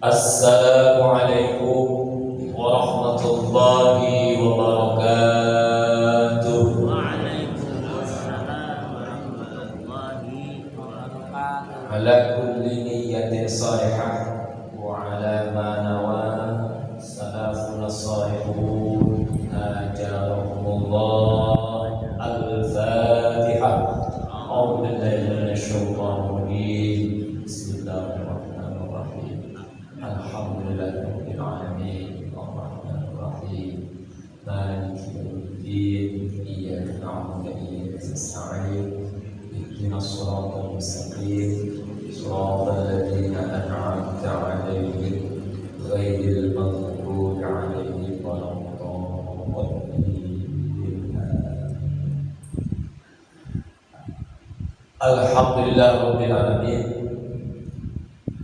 Assalamualaikum warahmatullahi wabarakatuh. Waalaikumsalam warahmatullahi wabarakatuh. Ala kulli niyyatin salihah wa ala ma nawa salafun salihun ajarahumullah. Al-Fatihah. A'udzu billahi minasyaitonir rajim. Bismillahirrahmanirrahim. Alhamdulillahirabbil alamin. Arrahmanir rahim. Maliki yaumiddin. Iyyaka na'budu wa iyyaka nasta'in. Ihdinas siratal mustaqim. Siratal ladzina an'amta 'alaihim ghairil maghdubi 'alaihim waladdallin. Alhamdulillah rabbil alamin.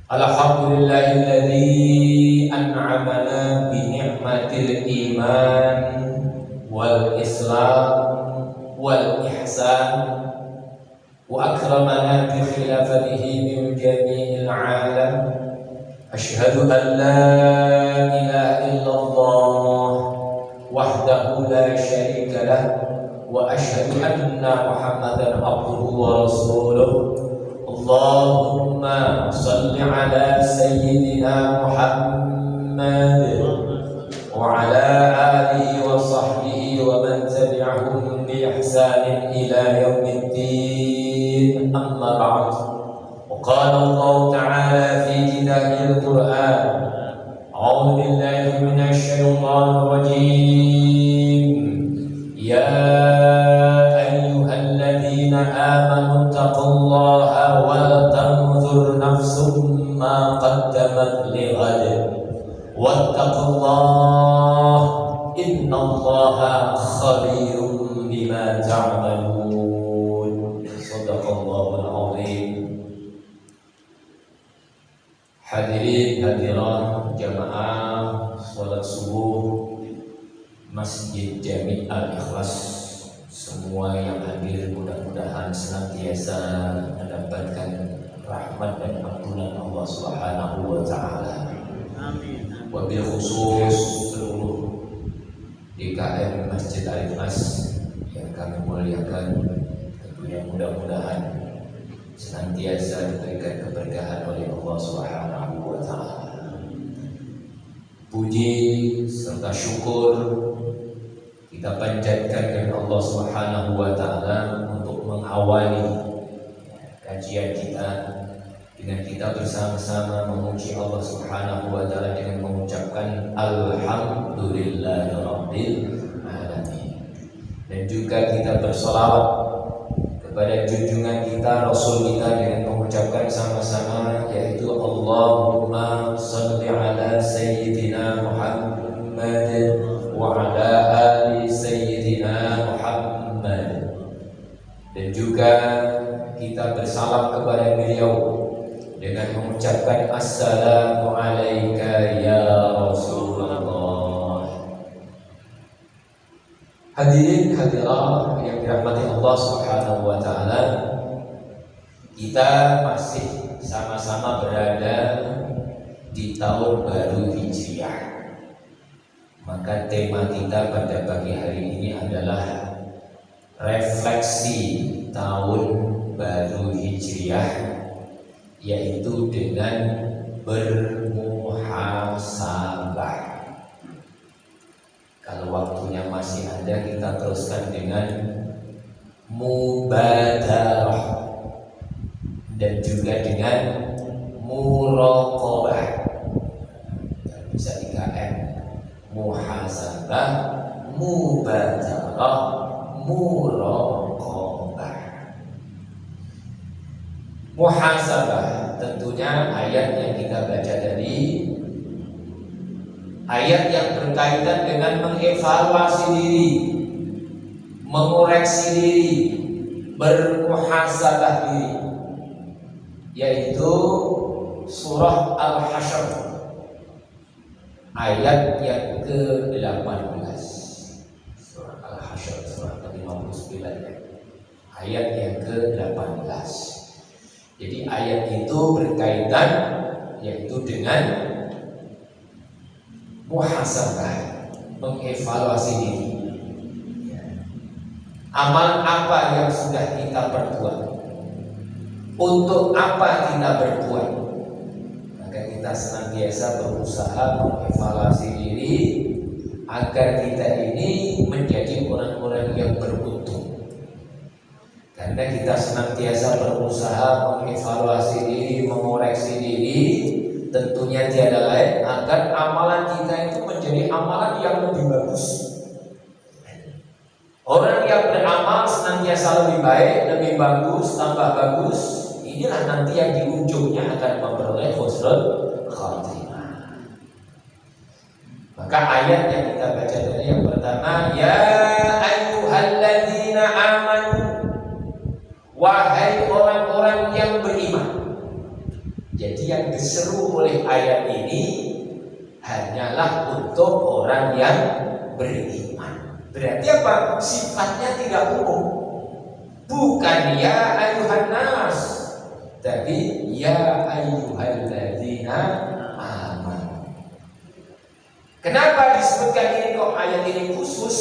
Alhamdulillahilladzi an'amana bi ni'matil iman wal islam wal ihsan wa akramana bi khilafatihi min jami'il alam. Asyhadu an la ilaha illallah wahdahu la syarika lah wa asyhadu anna Muhammadan abduhu wa rasuluh. Allahumma salli ala sayyidina Muhammad wa ala alihi wa sahbihi wa man tabi'ahum bi ihsanin ila yaumiddin. Amma ba'd. Wa qala Allah ta'ala fi kitabil Qur'an, a'udzu billahi minasy syaithanir rajim. Ya ayyuhalladzina amanu taqullaha wal tanzur nafsum ma qaddamat lighad wattaqullaha innallaha khabirum bima ta'malun. Shadaqallahul azim. Hadirin hadirat jamaah salat subuh Masjid Jami' Al-Ikhlas, semua yang hadir mudah-mudahan senantiasa mendapatkan rahmat dan ampunan Allah Subhanahu wa taala. Amin. Wabil khusus seluruh DKM Masjid Al-Ikhlas yang kami muliakan, tentunya mudah-mudahan senantiasa diberikan keberkahan oleh Allah Subhanahu wa taala. Puji serta syukur kita panjatkan kepada Allah Subhanahu wa taala untuk mengawali kajian kita dengan kita bersama-sama memuji Allah Subhanahu wa taala dengan mengucapkan alhamdulillahirabbil alamin. Dan juga kita berselawat kepada junjungan kita Rasul kita dengan mengucapkan sama-sama, yaitu Allahumma shalli ala sayyidina Muhammad wa ala ali sayyidina Muhammad. Dan juga kita bersalam kepada beliau dengan mengucapkan assalamu alayka ya Rasulullah. Hadirin hadirat yang dirahmati Allah Subhanahu wa taala, kita masih sama-sama berada di tahun baru Hijriah. Maka tema kita pada pagi hari ini adalah refleksi tahun baru Hijriah, yaitu dengan bermuhasabah. Kalau waktunya masih ada, kita teruskan dengan mubadarah dan juga dengan muraqabah. Bisa 3M: muhasabah, mubadarah, muraqabah. Muhasabah tentunya ayat yang kita baca tadi, ayat yang berkaitan dengan mengevaluasi diri, mengoreksi diri, bermuhasabah diri, yaitu surah Al-Hasyr ayat yang ke-18. Surah Al-Hasyr, surah ke-59, ayat yang ke-18. Jadi ayat itu berkaitan yaitu dengan muhasabah, mengevaluasi diri. Amal apa yang sudah kita perbuat, untuk apa kita berbuat. Maka kita senantiasa berusaha mengevaluasi diri agar kita ini menjadi orang-orang yang beruntung. Karena kita senantiasa berusaha mengevaluasi diri, mengoreksi diri, tentunya tiada lain agar amalan kita itu menjadi amalan yang lebih bagus. Orang yang beramal senantiasa lebih baik, lebih bagus, tambah bagus. Inilah nanti yang di ujungnya akan memperoleh husnul khatimah. Maka ayat yang kita baca tadi yang pertama, ya ayyuhalladzina amanu, wahai orang-orang yang beriman. Jadi yang diseru oleh ayat ini hanyalah untuk orang yang beriman. Berarti apa? Sifatnya tidak umum. Bukan ya ayyuhan nas, tapi ya ayyuhalladzina amanu. Kenapa disebutkan ini kok ayat ini khusus?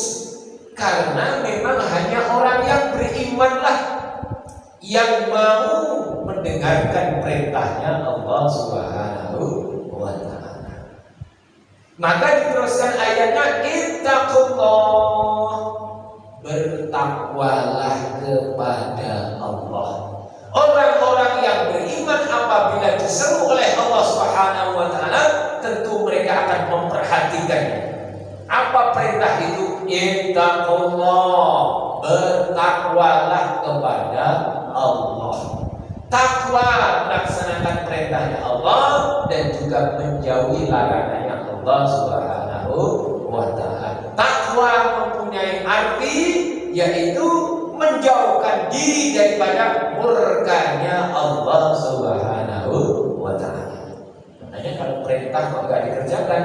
Karena memang hanya orang yang berimanlah yang mau mendengarkan perintahnya Allah Subhanahu wa ta'ala. Maka diteruskan ayatnya, ittaqullah, bertakwalah kepada Allah. Orang-orang yang beriman apabila diseru oleh Allah Subhanahu wa ta'ala, tentu mereka akan memperhatikannya. Apa perintah itu? Ittaqullah, bertakwalah kepada Allah. Takwa melaksanakan perintahnya Allah dan juga menjauhi larangannya Allah Subhanahu wa ta'ala. Takwa mempunyai arti yaitu menjauhkan diri daripada murkanya Allah Subhanahu wa ta'ala. Makanya kalau perintah kok gak dikerjakan,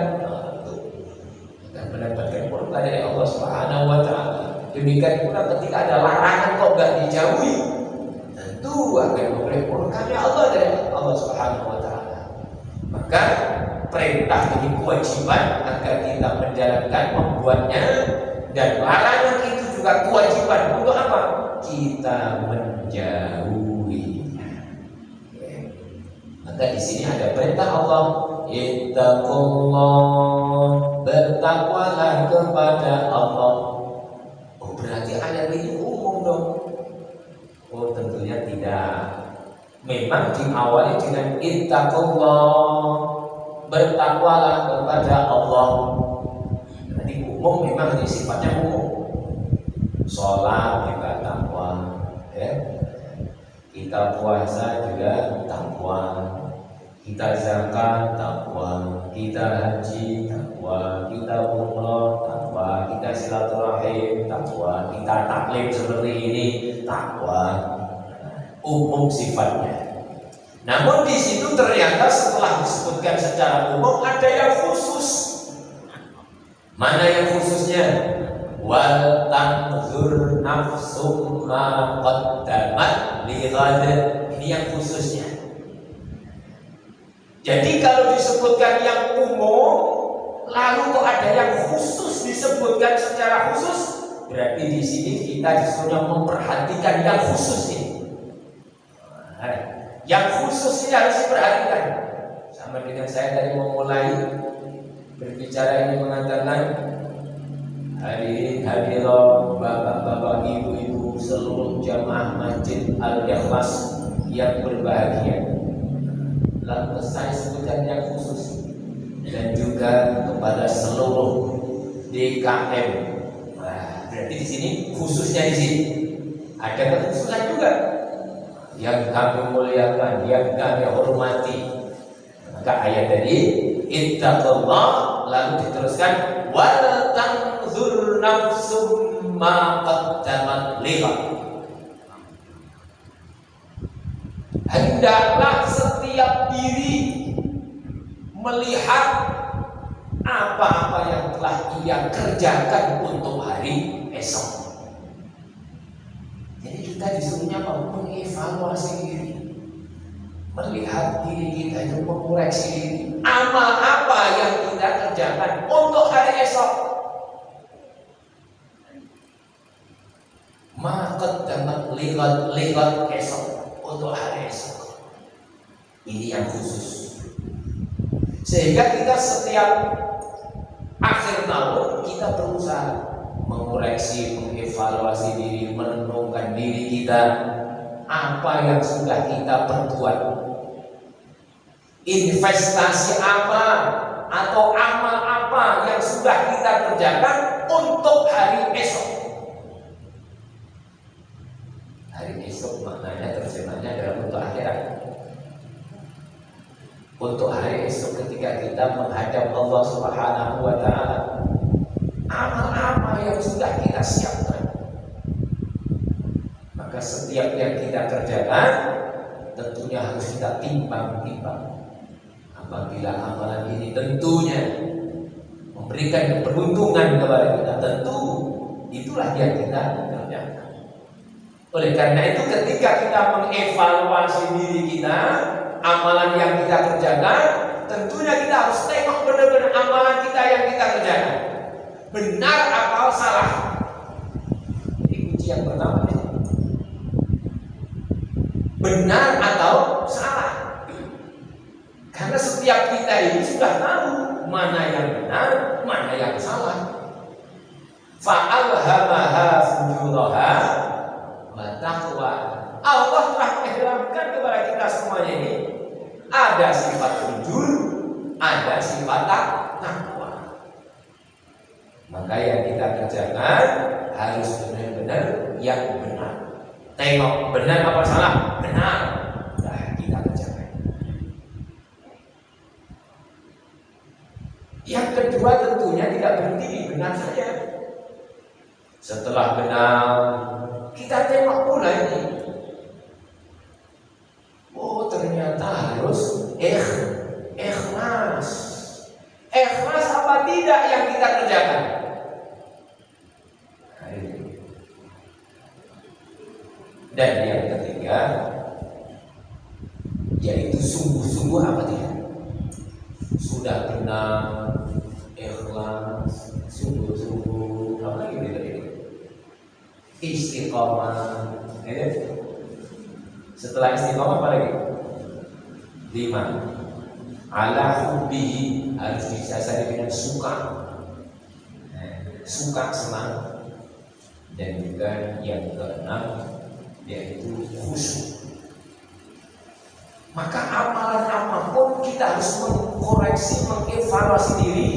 akan mendapatkan murka dari Allah Subhanahu wa ta'ala. Demikian pula ketika ada larangan kok gak dijauhi, tentu akan memperoleh murkanya Allah dari Allah Subhanahu wa ta'ala. Maka perintah ini kewajiban agar kita menjalankan, membuatnya, dan larangan itu juga kewajiban untuk apa? Kita menjauhinya. Maka di sini ada perintah Allah, ittaqullah, bertakwalah kepada Allah. Oh, berarti ayat ini umum dong? Oh, tentunya tidak. Memang diawali dengan ittaqullah, bertakwalah kepada Allah. Jadi umum, memang ini sifatnya umum. Sholat juga takwa, ya. Kita puasa juga takwa, kita zakat takwa, kita haji takwa, kita umroh takwa, kita silaturahim takwa, kita taklim seperti ini takwa. Umum sifatnya. Namun di situ ternyata setelah disebutkan secara umum ada yang khusus. Mana yang khususnya? Wal tanzur nafsum ma qaddamat lighad. Ini yang khususnya. Jadi kalau disebutkan yang umum, lalu kok ada yang khusus disebutkan secara khusus, berarti di sini kita disuruh memperhatikan yang khusus ini. Yang khusus ini harus diperhatikan. Sama dengan saya tadi memulai berbicara ini mengatakan, hadirin hadirat, bapak-bapak, ibu-ibu, seluruh jamaah Masjid Al-Ikhlas yang berbahagia. Lalu saya sebutkan yang khusus, dan juga kepada seluruh DKM. Nah, berarti di sini khususnya di sini ada kekhususan juga. Yang kami muliakan, yang kami hormati. Maka ayat tadi ittaqullah, lalu diteruskan wal tanzur nafsum ma qaddamat lighad. Hendaklah setiap diri melihat apa-apa yang telah ia kerjakan untuk hari esok. Jadi kita disuruhnya mengevaluasi diri, melihat diri kita itu, mengoreksi diri. Amal apa yang kita kerjakan untuk hari esok? Maka dapat lihat esok, untuk hari esok. Ini yang khusus. Sehingga kita setiap akhir tahun kita berusaha mengoreksi, mengevaluasi diri, merenungkan diri kita, apa yang sudah kita perbuat, investasi apa atau amal apa yang sudah kita kerjakan untuk hari esok. Hari esok maknanya terjemahnya adalah untuk akhirat. Untuk hari esok ketika kita menghadap Allah Subhanahu wa Ta'ala, amal apa yang sudah kita siapkan. Maka setiap yang kita kerjakan tentunya harus kita timbang-timbang. Apabila amalan ini tentunya memberikan keberuntungan kepada kita, tentu itulah yang kita kerjakan. Oleh karena itu ketika kita mengevaluasi diri kita, amalan yang kita kerjakan, tentunya kita harus tengok benar-benar amalan kita yang kita kerjakan benar atau salah. Ini kunci yang pertama. Benar atau salah. Karena setiap kita ini sudah tahu mana yang benar, mana yang salah. Fa'alhamaha fujuraha wa taqwa. Allah telah mengilhamkan kepada kita semuanya ini ada sifat fujur, ada sifat takwa. Maka yang kita kerjakan harus benar-benar yang benar. Tengok benar apa salah? Benar. Nah, kita kerjakan. Yang kedua tentunya tidak berhenti di benar saja. Setelah benar, kita tengok pula ini. Oh, ternyata harus ikhlas. Ikhlas apa tidak yang kita kerjakan? Dan yang ketiga, yaitu sungguh-sungguh apa tidak? Sudah benar, ikhlas, sungguh-sungguh, apa lagi tadi? Istiqomah. Setelah istiqomah apa lagi? 5. Ala hubbihi, harus disasari dengan suka. Suka, senang. Dan juga yang keenam, yaitu khusyuk. Maka amalan apapun kita harus mengkoreksi, mengevaluasi diri.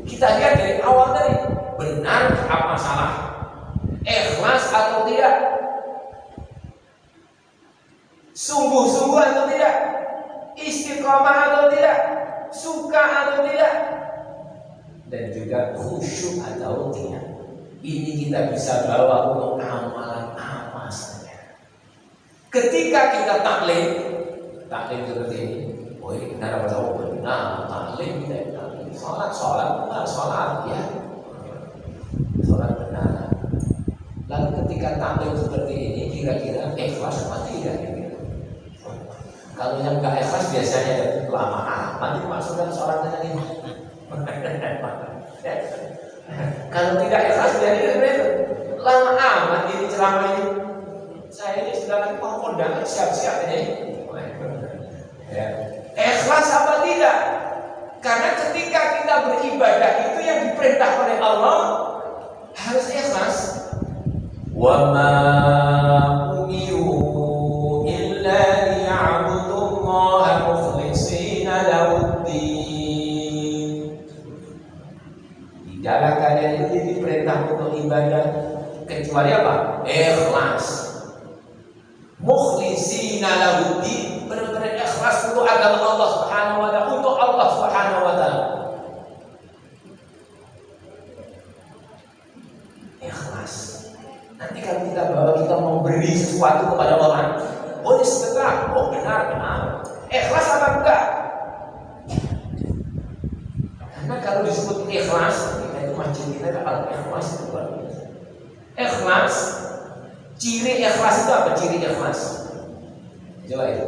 Kita lihat dari awal tadi, benar apa salah, ikhlas atau tidak, sungguh-sungguh atau tidak, istiqomah atau tidak, suka atau tidak, dan juga khusyuk atau tidak. Ini kita bisa bawa untuk amalan apa saja. Ketika kita taklim seperti ini, oh ini benar apa salah? Benar, taklim kita taklim. Sholat benar, ya. Sholat benar. Lalu ketika taklim seperti ini, kira-kira ikhlas apa tidak? Kalau yang nggak ikhlas biasanya lama amat dimasukkan sholat dengan ini. Kalau tidak ikhlas biasanya lama amat ini ceramah ini. Saya ini sedang mau kondangan siap-siap ini. Ya. Ikhlas apa tidak? Karena ketika kita beribadah itu yang diperintah oleh Allah harus ikhlas. Wa ma umiru illa liya'budullaha mukhlishina lahud-din. Tidaklah kalian itu diperintah untuk ibadah kecuali apa? Ikhlas. Mukhlishina lahud-din, benar-benar ikhlas untuk agama Allah Subhanahu wa Ta'ala, untuk Allah Subhanahu wa Ta'ala. Ikhlas. Nanti kalau kita mau beri sesuatu kepada orang, oh ini sedekah, oh benar. Ikhlas apa enggak? Karena kalau disebut ikhlas, kita itu masjid kita kalau ikhlas itu luar biasa. Ikhlas, ciri ikhlas itu apa? Ciri ikhlas. Coba itu.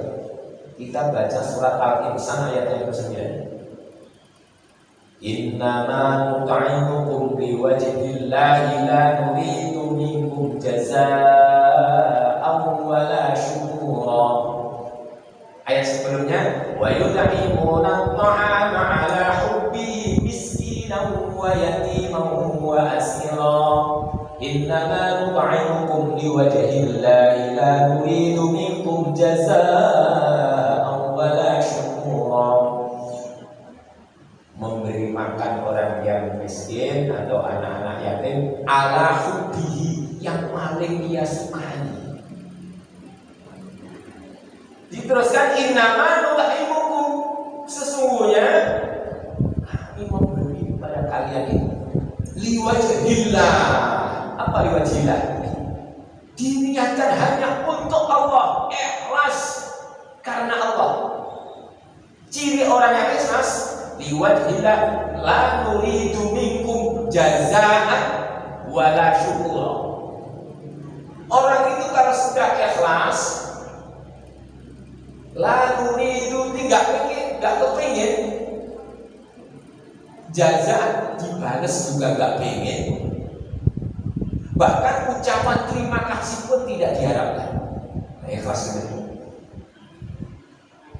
Kita baca surat Al-Insan ayat yang ke-9. Innama nut'imukum liwajhillahi la nuridu minkum jazaa'an wala syukura. Ayat sebelumnya wa yut'imuna at'ama 'ala hubbihi miskinan wa yatiman wa asira. Innama nut'imukum liwajhillahi la nuridu minkum jazaa'an wala syukura. Memberi makan orang yang miskin atau anak-anak yatim ala hubbihi, yang paling dia sukai. Diteruskan innama nut'imukum, sesungguhnya kami memberi pada kalian ini liwajhillah. Apa liwajhillah? Diniatkan hanya untuk Allah, ikhlas karena Allah. Ciri orang yang ikhlas, liwajhillah la nuridu minkum jazaa'an wala syukura. Orang itu kalau sudah ikhlas, la nuridu, tidak kepingin jazaan, dibalas juga gak pengen, bahkan ucapan terima kasih pun tidak diharapkan. Ikhlas itu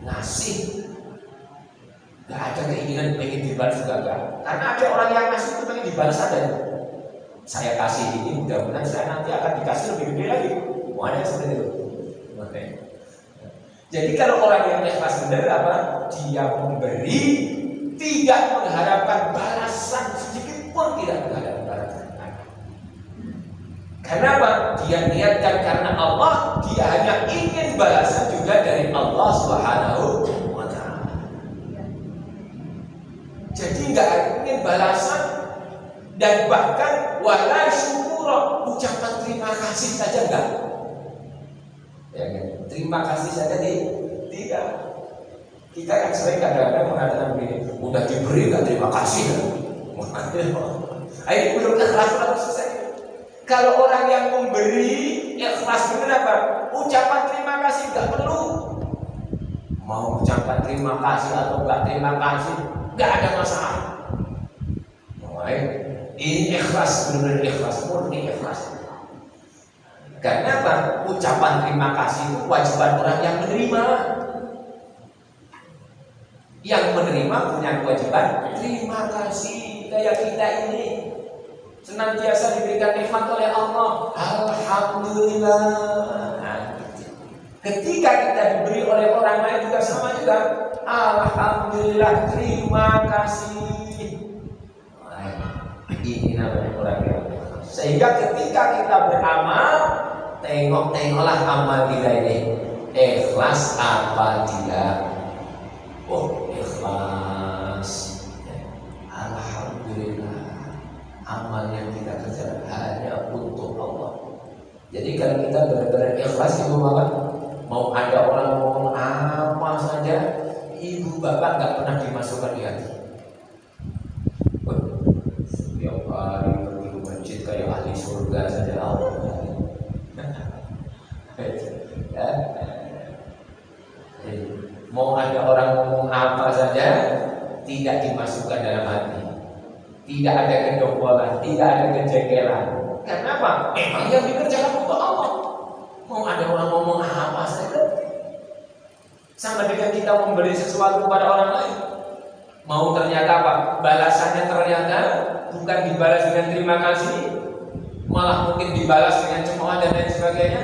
ngasih, gak ada keinginan pengen dibalas juga gak. Karena ada orang yang ngasih itu pengen dibalas aja. Saya kasih ini, mudah-mudahan saya nanti akan dikasih lebih gede lagi. Ada seperti itu. Okay. Jadi kalau orang yang ikhlas benar apa? Dia memberi, tidak mengharapkan balasan sedikit pun, tidak mengharapkan balasan. Kenapa? Dia niatkan karena Allah, dia hanya ingin balasan juga dari Allah Subhanahu wa Ta'ala. Jadi nggak ingin balasan, dan bahkan wala syukur, ucapan terima kasih saja enggak. Ya, terima kasih saja tidak. Kita kan sering kadang-kadang mengatakan begini, udah diberi nggak terima kasih. Ayo belum ikhlas selesai. Kalau orang yang memberi ikhlas benar apa? Ucapan terima kasih nggak perlu. Mau ucapan terima kasih atau nggak terima kasih, nggak ada masalah. Ini ikhlas, benar ikhlas, murni ikhlas. Karena apa? Ucapan terima kasih itu kewajiban orang yang menerima. Yang menerima punya kewajiban terima kasih. Kayak kita ini senantiasa diberikan nikmat oleh Allah, alhamdulillah. Nah, ketika kita diberi oleh orang lain juga sama juga, alhamdulillah, terima kasih. Ini namanya orang yang ikhlas. Sehingga ketika kita beramal, tengoklah amal kita ini ikhlas apa tidak. Oh, ikhlas. Alhamdulillah, amal yang kita kerjakan hanya untuk Allah. Jadi kalau kita benar-benar ikhlas, ibu bapak, mau ada orang ngomong apa saja, ibu bapak nggak pernah dimasukkan di hati. Setiap hari pergi ke masjid kayak ahli surga saja. Mau ada orang ngomong apa saja, tidak dimasukkan dalam hati. Tidak ada kedongkolan, tidak ada kejengkelan. Kenapa? Memang yang dikerjakan untuk Allah. Mau ada orang ngomong apa saja, sama dengan kita memberi sesuatu kepada orang lain. Mau ternyata apa? Balasannya ternyata bukan dibalas dengan terima kasih, malah mungkin dibalas dengan cemooh dan lain sebagainya.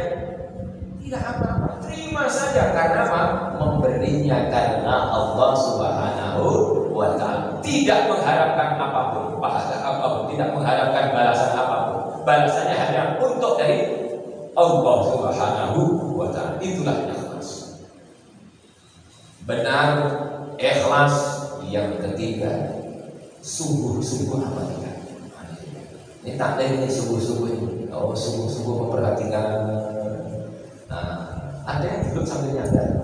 Tidak apa-apa, terima saja. Karena apa? Memberinya karena Allah Subhanahu wa Ta'ala. Tidak mengharapkan apapun, pahala apapun, tidak mengharapkan balasan apapun. Balasannya hanya untuk dari Allah Subhanahu wa Ta'ala. Itulah ikhlas. Benar ikhlas. Yang ketiga, sungguh-sungguh apa tidak? Ini takdir ini sungguh-sungguh ini. Oh, sungguh-sungguh memperhatikan. Nah, ada yang duduk sambil nyadar.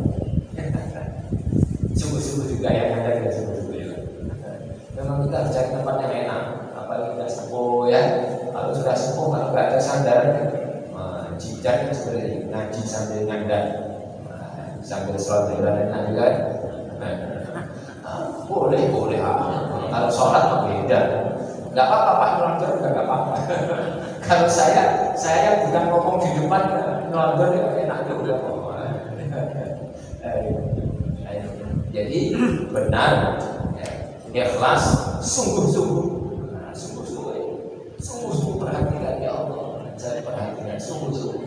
Sungguh-sungguh juga yang nyadar, tidak sungguh-sungguh juga. Memang kita harus cari tempat yang enak. Apalagi kita sepuh ya. Kalau sudah sepuh, kalau nggak ada sandaran, jijak seperti ngaji sambil nyadar. sambil sholat enak juga. Boleh. Kalau sholat mah beda. Nggak apa-apa Pak melanggar, nggak apa-apa. Kalau saya bukan ngomong di depan melanggar enak juga. Jadi benar, ikhlas, sungguh-sungguh perhatikan ya Allah. Saya perhatikan sungguh-sungguh.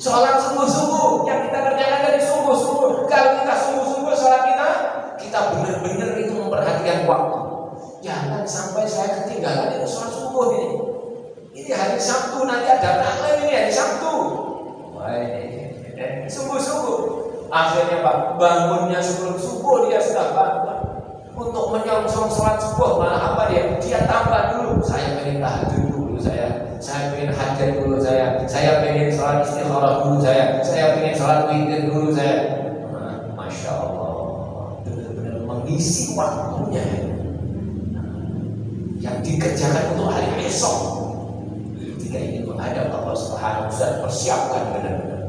Sholat sungguh-sungguh, yang kita kerjakan dari sungguh-sungguh. Kalau kita sungguh-sungguh sholat kita benar-benar itu memperhatikan waktu. Jangan sampai saya ketinggalan itu sholat subuh ini. Ini hari Sabtu, nanti ada taklim ini hari Sabtu. Wah ini sungguh-sungguh. Akhirnya Pak, bangunnya sebelum subuh dia sudah bangun. Untuk menyongsong sholat subuh malah apa dia tambah dulu. Saya pengen tahajud dulu, saya pengen hajat dulu, saya pengen sholat istikharah dulu, saya pengen sholat witir dulu, Masya Allah, benar-benar mengisi waktunya yang dikerjakan untuk hari esok. Ketika ingin menghadap Allah Subhanahu wa Ta'ala, persiapkan benar-benar.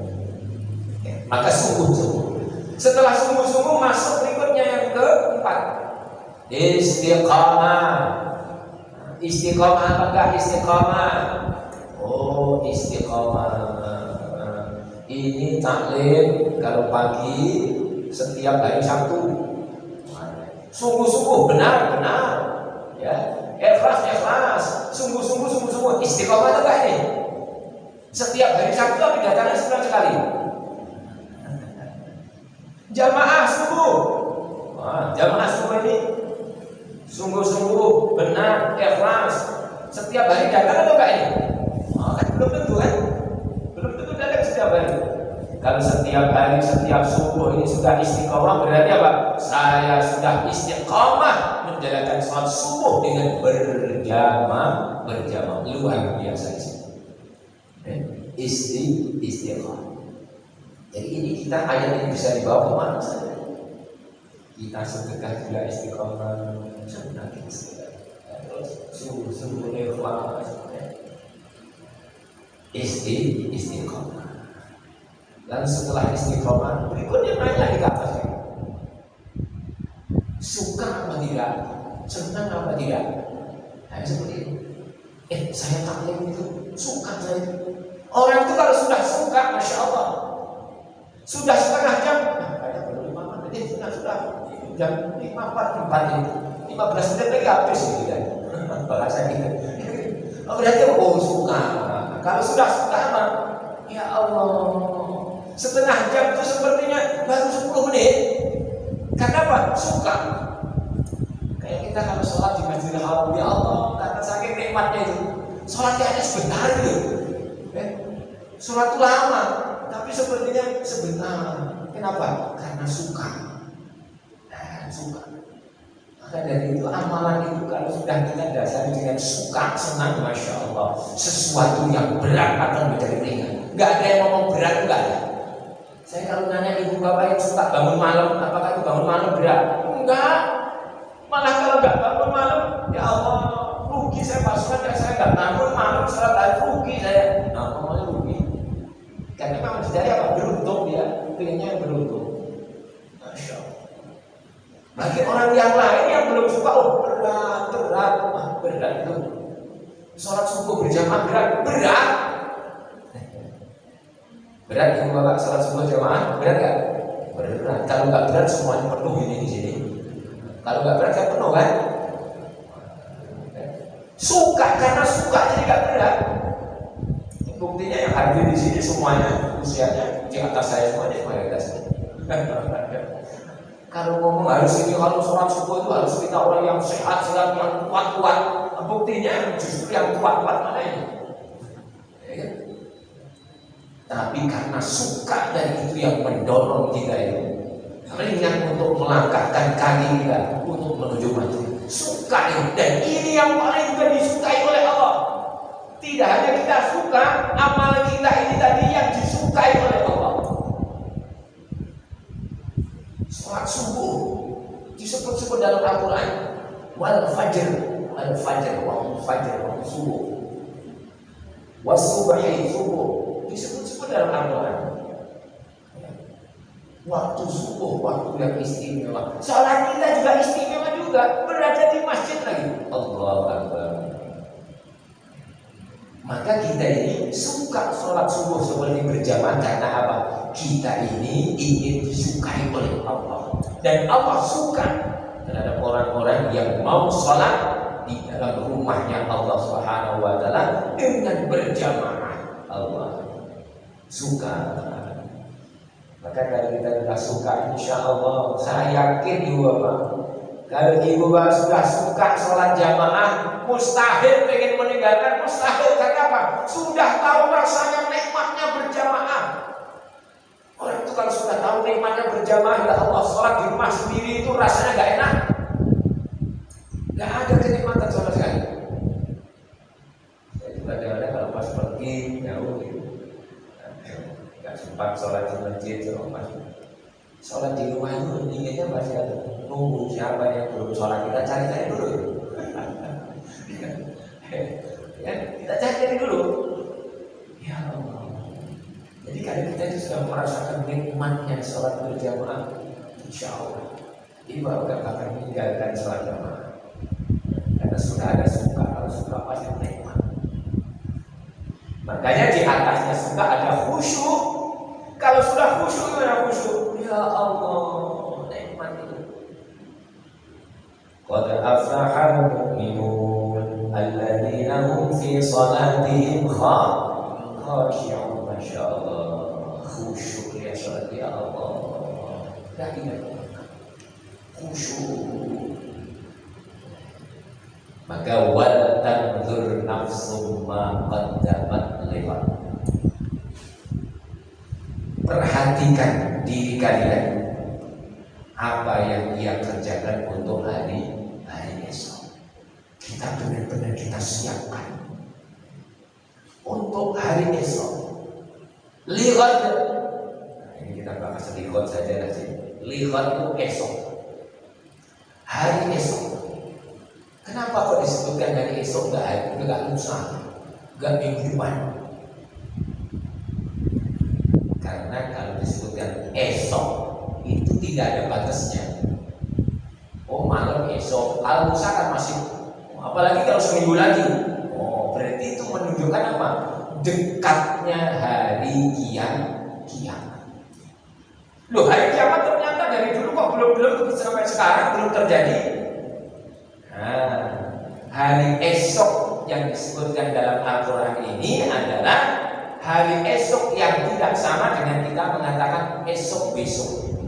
Maka sungguh-sungguh. Setelah sungguh-sungguh masuk berikutnya yang keempat, istiqamah. Istiqamah apa enggak istiqamah? Oh, istiqamah. Ini taklim kalau pagi setiap hari Sabtu. Sungguh-sungguh benar. Ya, ikhlas. Sungguh-sungguh. Istiqamah itu enggak ini? Setiap hari Sabtu tapi datangnya sebulan sekali. Jamaah subuh. Jamaah subuh ini sungguh-sungguh benar, ikhlas. Setiap hari datang atau enggak ini? Kan belum tentu kan? Belum tentu datang setiap hari. Kalau setiap hari, setiap subuh ini sudah istiqamah, berarti apa? Saya sudah istiqamah menjalankan sholat subuh dengan berjamaah. Luar biasa istiqamah. Jadi ini kita ayat ini bisa dibawa kemana saja. Kita sedekah juga istiqamah, senang sedekah. Sungguh ikhlas. Istiqamah. Dan setelah istiqamah, berikutnya nanya di atas. Suka apa tidak? Senang apa tidak? Nah, seperti itu. Saya taklim itu suka saya. Orang itu kalau sudah suka, Masya Allah, sudah setengah jam, kayak baru 5 menit, sudah jam 5:04 itu 15 menit lagi habis gitu kan. Bahasa gitu. Berarti suka. Kalau sudah suka mah, ya Allah, setengah jam itu sepertinya baru 10 menit. Karena apa? Suka. Kayak kita kalau sholat di Masjidil Haram, ya Allah, karena saking nikmatnya itu, sholatnya hanya sebentar gitu. Sholat itu lama, tapi sepertinya sebentar. Kenapa? Karena suka. Suka. Maka dari itu amalan itu kalau sudah kita dasari dengan suka, senang, Masya Allah, sesuatu yang berat akan menjadi ringan. Gak ada yang ngomong berat, enggak ada. Saya kalau nanya ibu bapak yang suka bangun malam, apakah itu bangun malam berat? Enggak. Malah kalau nggak bangun malam, ya Allah, rugi saya pasukan ya, saya nggak bangun malam sholat hari rugi saya. Nah, namanya rugi. Karena memang dari apa? Beruntung dia, pengennya beruntung. Masya Allah. Bagi orang yang lain yang belum suka, berat itu. Sholat subuh berjamaah berat. Berat ibu bapak sholat subuh jamaah berat nggak? Berat. Kalau nggak berat semuanya penuh ini di sini. Kalau nggak berat kan penuh kan? Suka karena suka jadi nggak berat. Buktinya yang hadir di sini semuanya usianya di atas saya semuanya mayoritas. Kalau ngomong harus ini, kalau sholat subuh itu harus kita orang yang sehat, yang kuat. Buktinya justru yang kuat mana ini? Ya. Tapi karena suka dan itu yang mendorong kita itu ringan untuk melangkahkan kaki kita untuk menuju mati. Suka itu, dan ini yang paling juga disukai oleh Allah. Tidak hanya kita suka, amal kita ini tadi yang disukai oleh Allah. Sholat subuh disebut-sebut dalam Al-Quran wal fajr subuh wasubahi subuh disebut-sebut dalam Al-Quran. Waktu subuh, waktu yang istimewa. Sholat kita juga istimewa juga, berada di masjid lagi. Allahu Akbar. Maka kita ini suka sholat subuh seperti berjamaah karena apa? Kita ini ingin disukai oleh Allah, dan Allah suka terhadap orang-orang yang mau sholat di dalam rumahnya Allah Subhanahu wa Ta'ala dengan berjamaah. Allah suka. Maka kalau kita sudah suka, insya Allah saya yakin ibu bapak, kalau ibu bapak sudah suka sholat jamaah, mustahil pengen meninggalkan, mustahil. Karena apa? Sudah tahu rasanya nikmatnya berjamaah. Orang itu kalau sudah tahu nikmatnya berjamaah, ya Allah, sholat di rumah sendiri itu rasanya gak enak, gak ada kenikmatan sama sekali. Saya juga kadang-kadang kalau pas pergi jauh gitu, gak sempat sholat di masjid, sholat di rumah itu inginnya masih ada, nunggu siapa yang belum sholat, kita cari-cari dulu. Ya, kita cari-cari dulu. Ya Allah. Jadi kalau kita itu sudah merasakan nikmatnya sholat berjamaah, insya Allah ibu gak akan meninggalkan sholat jamaah, karena sudah ada suka. Kalau suka pasti nikmat. Makanya di atasnya suka ada khusyuk. Kalau sudah khusyuk, gimana khusyuk? Ya Allah, nikmat itu. Qad aflahal mu'minun alladzina hum fi salatihim khashi'un. Masya Allah, khusyuk ya sholat ya Allah. Dah ingat khusyuk. Maka wal tanzur nafsum ma qaddamat lihat. Perhatikan diri kalian, apa yang ia kerjakan untuk hari esok. Kita benar-benar kita siapkan untuk hari esok. Lihat, nah, ini kita bahas lihat saja nanti. Lihat itu esok, hari esok. Kenapa kok disebutkan hari esok, nggak lusa, nggak minggu depan? Karena kalau disebutkan esok itu tidak ada batasnya. Oh, malam esok, kalau lusa kan masih, apalagi kalau seminggu lagi. Oh, berarti itu menunjukkan apa? Dekatnya hari kiamat. Loh, hari kiamat ternyata dari dulu kok belum sampai sekarang belum terjadi. Nah, hari esok yang disebutkan dalam Al-Quran ini adalah hari esok yang tidak sama dengan kita mengatakan esok besok.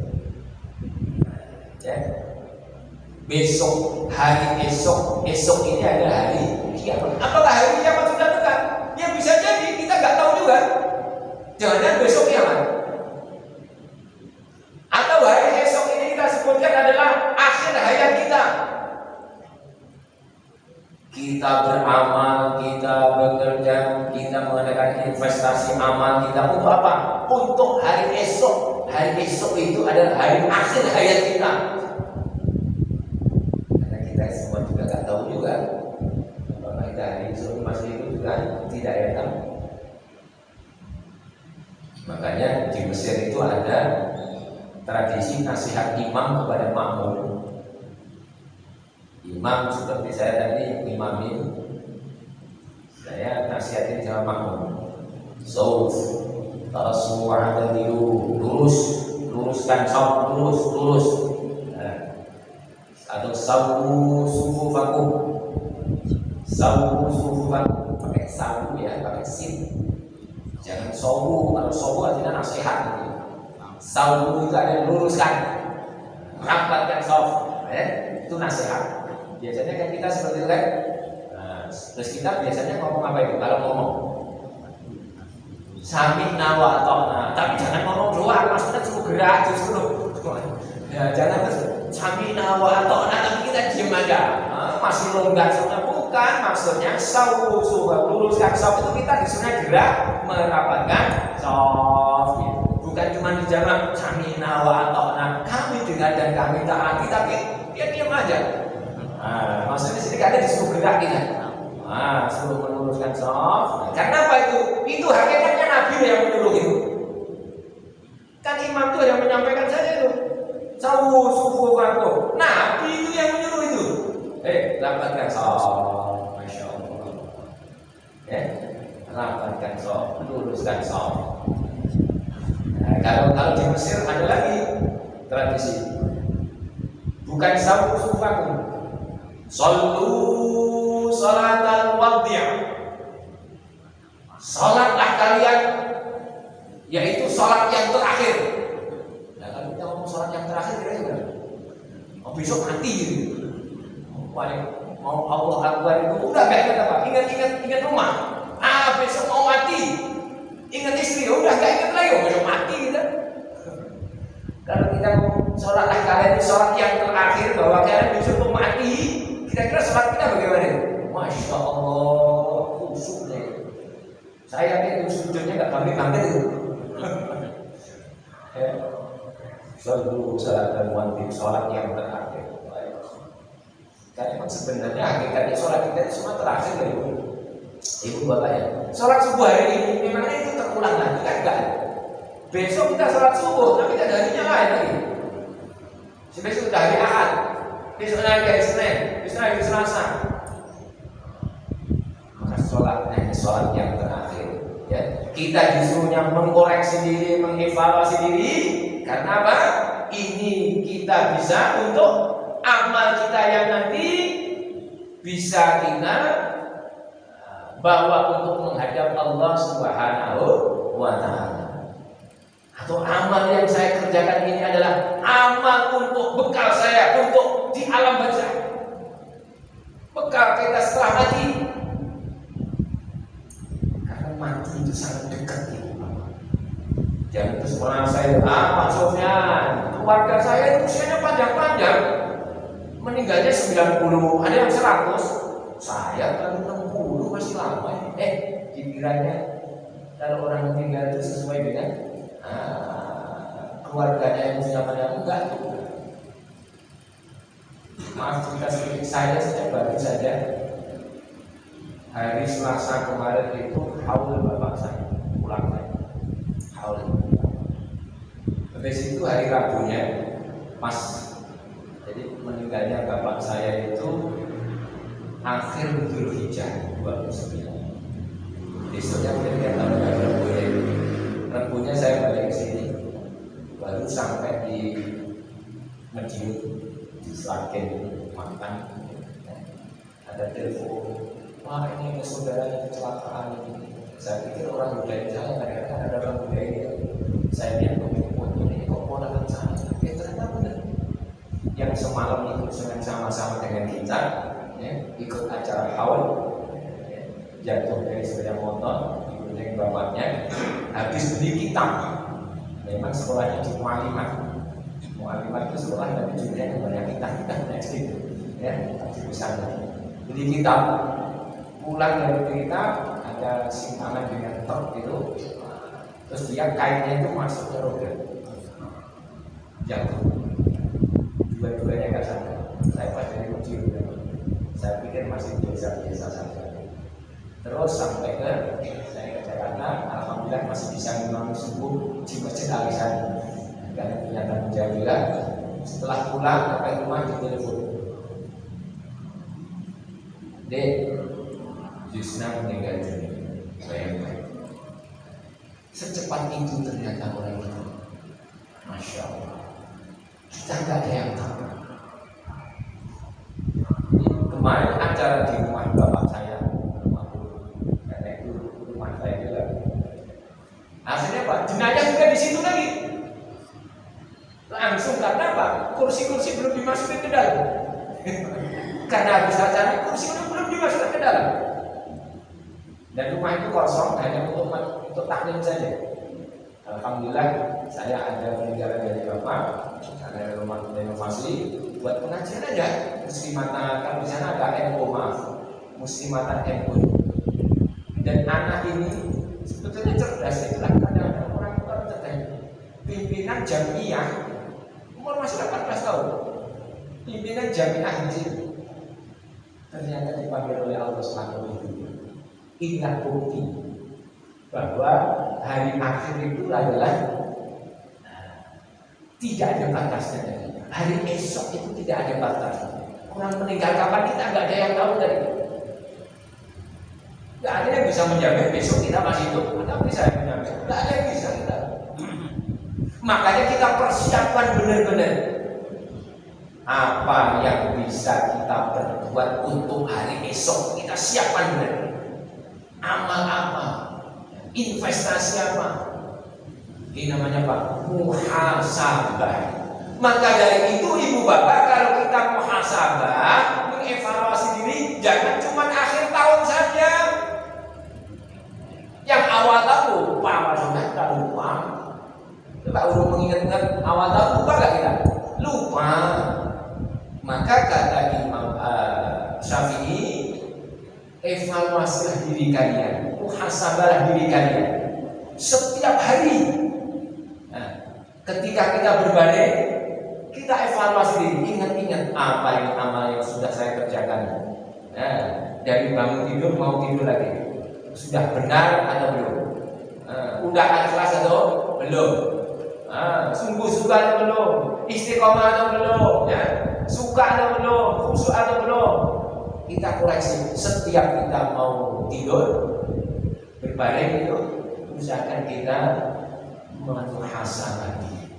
Ya. Besok, hari esok ini adalah hari kiamat. Apakah hari kiamat sudah dekat? Ya bisa jadi, kita nggak tahu juga. Jangan-jangan besok kiamat. Atau hari esok ini kita sebutkan adalah akhir hayat kita. Kita beramal, kita bekerja, kita mengadakan investasi amal kita untuk apa? Untuk hari esok. Hari esok itu adalah hari akhir hayat kita. Karena kita semua juga nggak tahu juga. Apakah kita hari esok masih itu juga tidak ada tahu. Makanya di Mesir itu ada tradisi nasihat imam kepada makmum. Imam seperti saya tadi imamin, saya nasihatin sama makmum. Sauf, tarasu adadilu, luruskan sauf, lurus. Atau sawu sufufakum, pakai sawu ya, pakai sin. Jangan sawu, kalau sawu artinya nasihat. Sawu itu ada luruskan, rapatkan sauf, itu nasihat. Biasanya kan kita seperti itu kan. Nah, terus kita biasanya ngomong apa itu? Kalau ngomong sami'na wa ata'na, tapi jangan ngomong doang, maksudnya suruh gerak, suruh ya, jangan terus sami'na wa ata'na tapi kita diam aja. Masih longgar sebenarnya, bukan maksudnya sawu luruskan sauf itu kita disuruh gerak merapatkan sauf gitu. Bukan cuma dijamak sami'na wa ata'na, kami dengar dan kami taati, tapi dia diam aja. Nah, maksudnya sini ada disuruh gerak kita. Nah, suruh meluruskan soft. Karena apa itu? Itu hakikatnya Nabi yang menyuruh itu. Kan imam itu yang menyampaikan saja itu. Sawu sufufakum. Nabi itu yang menyuruh itu. Rapatkan sholat. Masya Allah. Rapatkan sholat, luruskan sholat. Nah, kalau di Mesir ada lagi tradisi. Bukan sawu sufufakum. Sallu salatal wadhi'. Salatlah kalian, yaitu salat yang terakhir. Nah, kalau kita ngomong salat yang terakhir kira-kira besok mati gitu. Mau Allah Akbar itu udah gak ingat apa? Ingat rumah. Besok mau mati. Ingat istri, udah gak ingat lagi. Besok mati gitu. Kalau kita ngomong salatlah kalian itu salat yang terakhir, bahwa kalian besok mau mati. Kira-kira salat kita bagaimana? Masya Allah, khusyuknya. Saya itu sujudnya nggak bangkit itu. Sallu salatal wadhi', salat yang terakhir. Karena memang sebenarnya hakikatnya salat kita itu semua terakhir ya, Ibu Bapak ya. Salat subuh hari ini memangnya itu terulang lagi kan enggak? Besok kita salat subuh, tapi kita harinya lain lagi. Besok udah hari Ahad, besok lagi hari Senin, besok hari Selasa. Maka salatnya salat yang terakhir. Ya, kita disuruhnya mengkoreksi diri, mengevaluasi diri. Karena apa? Ini kita bisa untuk amal kita yang nanti bisa kita bawa untuk menghadap Allah Subhanahu wa Ta'ala. Atau amal yang saya kerjakan ini adalah amal untuk bekal saya untuk di alam barzakh. Bekal kita setelah mati. Karena mati itu sangat dekat ya. Jangan terus merasa Pak Sofyan, keluarga saya itu usianya panjang-panjang. Meninggalnya 90, ada yang 100. Saya baru 60 masih lama. Dikiranya kalau orang meninggal itu sesuai dengan keluarganya yang usia panjang, enggak juga. Maaf cerita sedikit, saya sejak baru saja hari Selasa kemarin itu haul bapak saya pulang lagi. Haul. Habis itu hari Rabunya pas, jadi meninggalnya bapak saya itu akhir Dzulhijjah 29. Besoknya ketika tahun Rabunya saya balik ke sini, baru sampai di Madiun, di Sragen makan. Ada telepon, wah ini saudaranya kecelakaan ini. Saya pikir orang budaya saya, kadang-kadang ada orang budaya gitu. Saya lihat ini kok ponakan saya. Ternyata benar. Yang semalam ikut sama-sama dengan kita, ya, ikut acara haul, jatuh dari sepeda motor, digunting bapaknya, habis beli kitab. Memang sekolahnya di Mu'alimat. Mu'alimat itu sekolah tapi juga banyak kitab-kitab SD, ya, di sana. Beli kitab, pulang dari kitab ada simpangan dengan truk itu, terus dia kainnya itu masuk ke roda, jatuh. Dua-duanya nggak sadar. Saya pas dari kecil, saya pikir masih biasa-biasa saja. Terus sampai ke saya ke Jakarta, alhamdulillah masih bisa ngimami subuh di Masjid Al-Ihsan. Karena ternyata menjaga. Setelah pulang sampai rumah di telepon, Dek, Yusna meninggal dunia. Bayangkan, secepat itu ternyata orang itu. Masya Allah, kita nggak ada yang tahu. Kemarin acara di rumah bapak saya, karena itu rumah saya juga. Hasilnya apa? Jenayah juga di situ lagi. Langsung karena apa? Kursi-kursi belum dimasukin ke dalam. Karena habis acara kursi belum dimasukkan ke dalam. Dan rumah itu kosong hanya untuk taklim saja. Alhamdulillah saya ada peninggalan dari bapak, ada rumah renovasi buat pengajian aja. Muslimatan, kan di sana ada MO, maaf, Muslimatan MO. Dan anak ini sebetulnya cerdas, itulah kadang orang cerdas. Pimpinan jamiah umur masih 18 tahun. Pimpinan jamiah di situ. Ternyata dipanggil oleh Allah SWT. Inilah bukti bahwa hari akhir itu adalah Tidak ada batasnya lagi. Hari esok itu tidak ada batas. Orang meninggal kapan kita nggak ada yang tahu dari itu. Nggak ada yang bisa menjamin besok kita masih hidup. Atau bisa yang menjamin? Nggak ada yang bisa kita. Makanya kita persiapkan benar-benar apa yang bisa kita berbuat untuk hari esok. Kita siapkan benar. Amal apa? Investasi apa? Ini namanya apa? Muhasabah. Maka dari itu ibu bapak, kalau kita muhasabah, mengevaluasi diri, jangan cuma akhir tahun saja. Yang awal tahun lupa, maksudnya kita lupa. Coba udah mengingat-ingat awal tahun lupa gak kita? Lupa. Maka kata Imam Syafi'i, evaluasilah diri kalian, muhasabahlah diri kalian setiap hari. Nah, ketika kita berbaring, kita evaluasi diri, ingat-ingat apa yang amal yang sudah saya kerjakan. Nah, dari bangun tidur mau tidur lagi, sudah benar atau belum? Udah ikhlas atau belum? Sungguh suka atau belum? Istiqomah atau belum? Ya? Suka atau belum? Khusyuk atau belum? Kita koreksi setiap kita mau tidur, berbaring itu, usahakan kita muhasabah diri.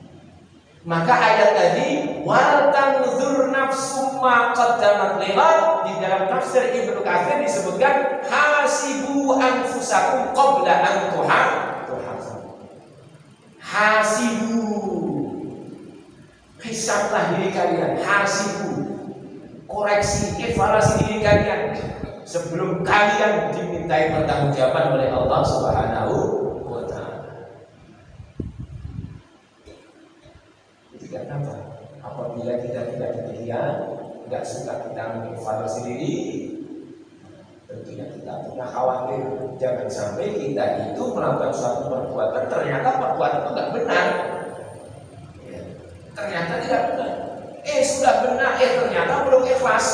Maka ayat tadi wal tanzur nafsum ma qaddamat lighad, di dalam tafsir Ibnu Katsir disebutkan hasibu anfusakum qabla an tuhasabu. Hasibu, hisablah diri kalian, hasibu, koreksi, evaluasi diri kalian sebelum kalian dimintai pertanggungjawaban oleh Allah Subhanahu wa Ta'ala. Itu kenapa? Apabila kita tidak demikian, tidak suka kita mengevaluasi diri, tentunya kita punya khawatir jangan sampai kita itu melakukan suatu perbuatan ternyata perbuatan itu tidak benar. Ternyata tidak benar. Sudah benar, ternyata belum ikhlas.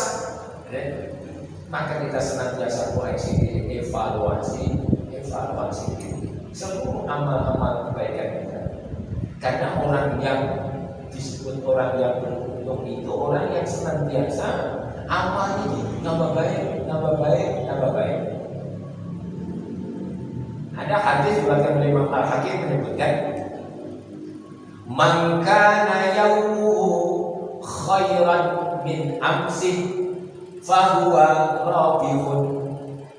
Maka kita senantiasa koreksi diri, evaluasi diri. Seluruh amal-amal kebaikan kita. Karena orang yang disebut orang yang beruntung itu orang yang senantiasa amalnya nambah baik. Ada hadis diriwayatkan oleh Imam Al-Hakim menyebutkan, "Man kana yawmuhu khairan min amsi fahuwa rabihun."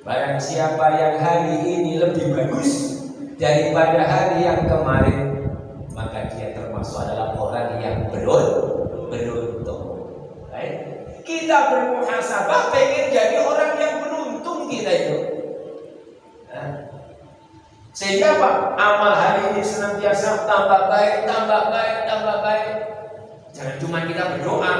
Barang siapa yang hari ini lebih bagus daripada hari yang kemarin, maka dia termasuk adalah orang yang beruntung. Baik. Kita bermuhasabah pengen jadi orang yang beruntung kita itu. Sehingga apa? Amal hari ini senantiasa tambah baik. Jangan cuma kita berdoa.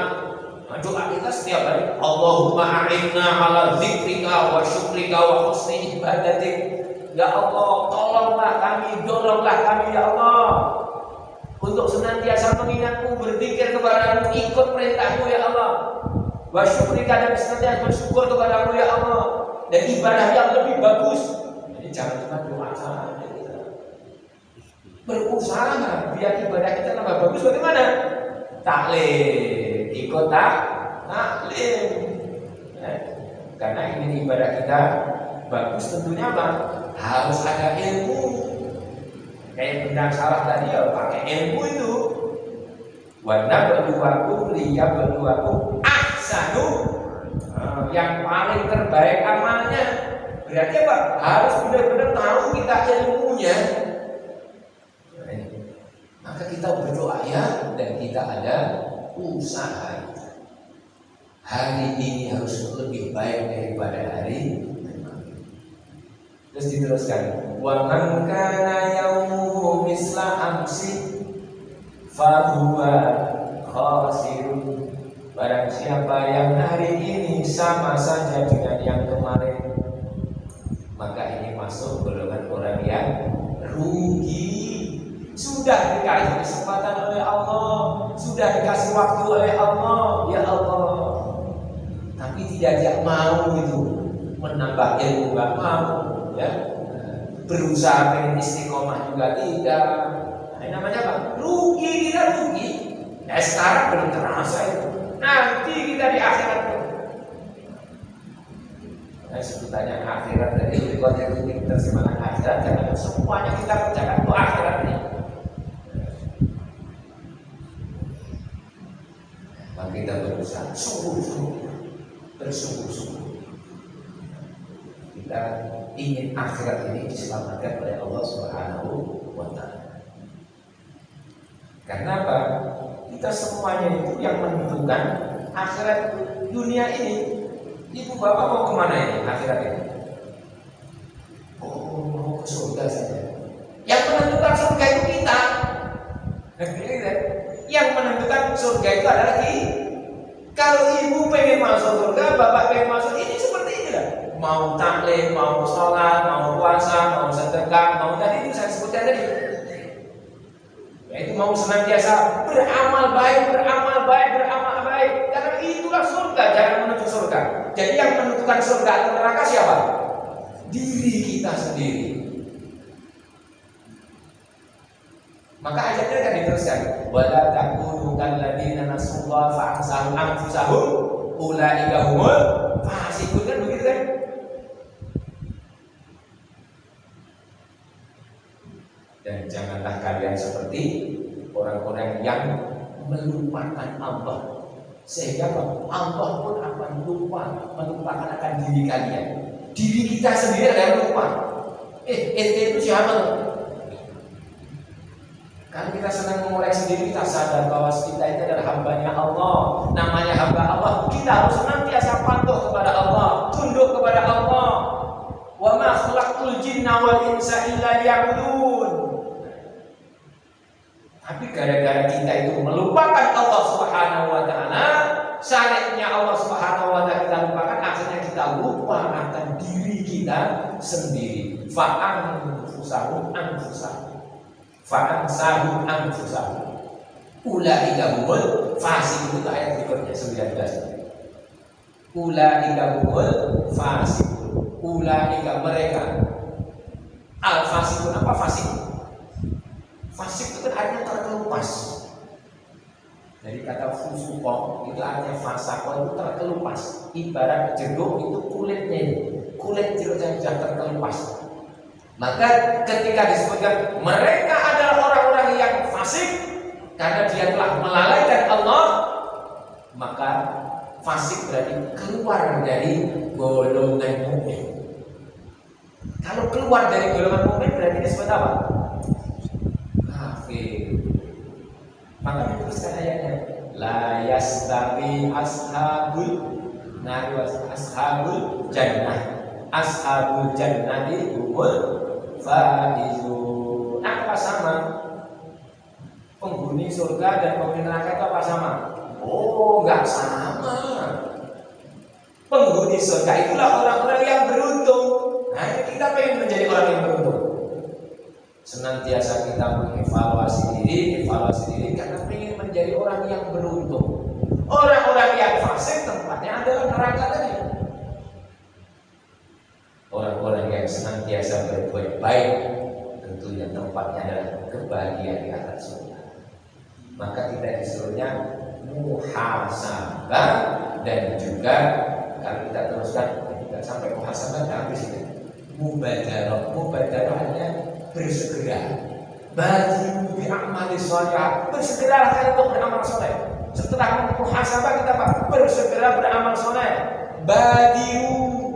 Doa kita setiap hari, Allahumma a'inna ala dzikrika wa syukrika wa husni ibadatik. Ya Allah, tolonglah kami, doronglah kami ya Allah untuk senantiasa mengingatmu, berzikir kepadamu, ikut perintahmu ya Allah. Wa syukrika, dan senantiasa bersyukur kepadamu ya Allah, dan ibadah yang lebih bagus. Jadi jangan cuma doa saja. Berusaha biar ibadah kita tambah bagus. Bagaimana? Taklim, ikut taklim. Karena ini ibadah kita bagus, tentunya apa? Harus ada ilmu. Kayak benar salah tadi ya pakai ilmu itu. Wanda berduaku, liya berduaku, ahsanu, yang paling terbaik amalnya. Berarti apa? Harus benar-benar tahu kita ilmunya. Maka kita berdoa ya, dan kita ada usaha. Hari ini harus lebih baik daripada hari. Terus diteruskan, wa man kana yaumuhu misla amsi fahuwa khasirun. Barang siapa yang hari ini sama saja dengan yang kemarin, maka ini masuk golongan orang yang rugi. Sudah dikasih kesempatan oleh Allah, sudah dikasih waktu oleh Allah, ya Allah, tapi tidak mau itu menambah ilmu, nggak mau, ya, berusaha pengen istiqomah juga tidak. Nah, namanya apa? Rugi, kita rugi. Nah, sekarang belum terasa itu. Nanti kita di akhirat. Nah, sebutannya akhirat tadi itu kita semangat akhirat karena semuanya kita kerjakan untuk akhirat ini. Maka kita berusaha sungguh-sungguh, bersungguh-sungguh. Kita ingin akhirat ini diselamatkan oleh Allah Subhanahu wa Ta'ala. Karena apa? Kita semuanya itu yang menentukan akhirat dunia ini. Ibu bapak mau kemana ini akhirat ini? Oh, mau ke surga saja. Yang menentukan surga itu kita. Yang menentukan surga itu adalah kita. Kalau ibu pengen masuk surga, bapak pengen masuk, ini seperti ini lah. Mau taklim, mau sholat, mau puasa, mau sedekah, mau tadi itu saya sebutkan tadi. Yaitu mau senantiasa beramal baik, beramal baik, beramal baik. Karena itulah surga, jangan menuju surga. Jadi yang menentukan surga atau neraka siapa? Diri kita sendiri. Maka ayatnya kan diteruskan, wala takunu kalladzina nasullaha fa'ansahum anfusahum ulaika humul fasiqun, kan begitu kan? Dan janganlah kalian seperti orang-orang yang melupakan Allah, sehingga Allah pun akan lupa, melupakan akan diri kalian. Diri kita sendiri ada yang lupa. Ente itu siapa tuh? Kan kita senang mengoreksi diri, kita sadar bahwa kita itu adalah hambanya Allah. Namanya hamba Allah, kita harus senantiasa patuh kepada Allah, tunduk kepada Allah. Wa ma khalaqtul jinna wal insa illa liya'budun. Tapi gara-gara kita itu melupakan Allah Subhanahu wa Ta'ala, syariatnya Allah Subhanahu wa Ta'ala kita lupakan, akhirnya kita lupa akan diri kita sendiri. Fa'ansahum ulaika humul fasiqun, itu ayat berikutnya 19. Ulaika humul fasiqun, ulaika mereka. Al fasiqun, apa fasik? Fasik itu kan artinya terkelupas. Dari kata fusuqah itu artinya fasaqah, itu terkelupas. Ibarat jeruk itu kulitnya, kulit jeruknya sudah terkelupas. Maka ketika disebutkan mereka adalah orang-orang yang fasik karena dia telah melalaikan Allah, maka fasik berarti keluar dari golongan mukmin. Kalau keluar dari golongan mukmin berarti disebut apa? Kafir. Maka diteruskan ayatnya, la yastawi ashabul nar wa ashabul jannah. Ashabul jannati humul faizun. Apa sama? Penghuni surga dan penghuni neraka itu apa sama? Oh, enggak sama. Penghuni surga itulah orang-orang yang beruntung. Nah, kita pengen menjadi orang yang beruntung. Senantiasa kita mengevaluasi diri karena ingin menjadi orang yang beruntung. Orang-orang yang fasik tempatnya adalah neraka tadi. Orang-orang yang senantiasa berbuat baik tentunya tempatnya adalah kebahagiaan di atas surga. Maka kita disuruhnya muhasabah, dan juga kalau kita teruskan kita sampai muhasabah habis itu mubadarahnya bersegera. Badiru bi amali sholih, bersegeralah kalian untuk beramal soleh. Setelah muhasabah kita apa? Bersegera beramal soleh. Badiru,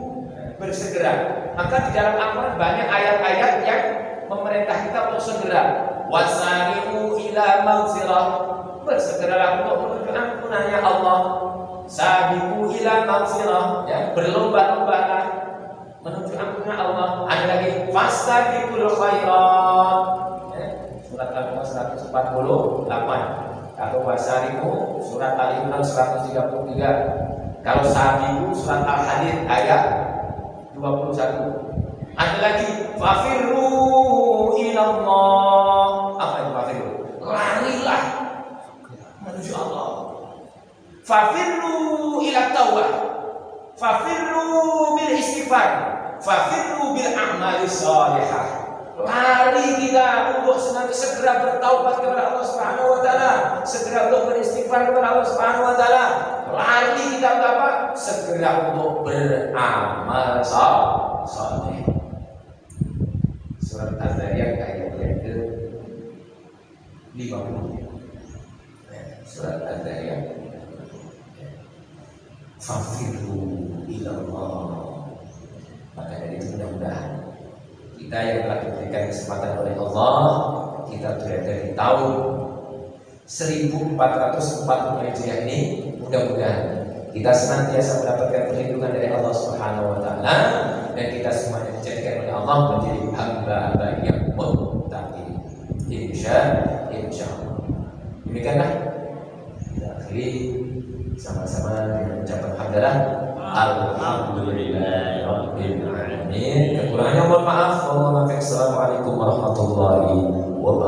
bersegera. Maka di dalam Al-Quran banyak ayat-ayat yang memerintah kita untuk segera. Wasari'u ila maghfirah, bersegeralah untuk menuju ampunannya Allah. Sabiqu ila maghfirah, ya, berlomba-lombalah menuju ampunan Allah. Ada lagi fastabiqul khairat, ya, surat Al-Baqarah 148. Kalau wasari'u surat Al-Imran 133. Kalau sabiqu surat Al-Hadid ayat 21. Ada lagi fafirru ilallah. Apa itu fafirru? Larilah menuju Allah. Fafirru ila taubah, fafirru bil istighfar, fafirru bil a'mali shalihah. Lari kita untuk segera bertaubat kepada Allah Subhanahu wa taala, segera untuk beristighfar kepada Allah Subhanahu wa taala. Lari kita untuk apa? Segera untuk beramal saleh. Surat Az-Zariyat ayat yang ke-50. Surat Az-Zariyat. Fafirru ilallah. Maka dari itu mudah-mudahan kita yang telah diberikan kesempatan oleh Allah, kita berada di tahun 1440 Hijriah ini, mudah-mudahan kita senantiasa mendapatkan perlindungan dari Allah Subhanahu wa taala dan kita semuanya dijadikan oleh Allah menjadi hamba-hamba yang muttaqin. Insyaallah. Demikianlah kita akhiri sama-sama dengan ucapan hamdalah. Alhamdulillahirabbil alamin. Kekurangannya mohon maaf. Assalamualaikum warahmatullahi wabarakatuh.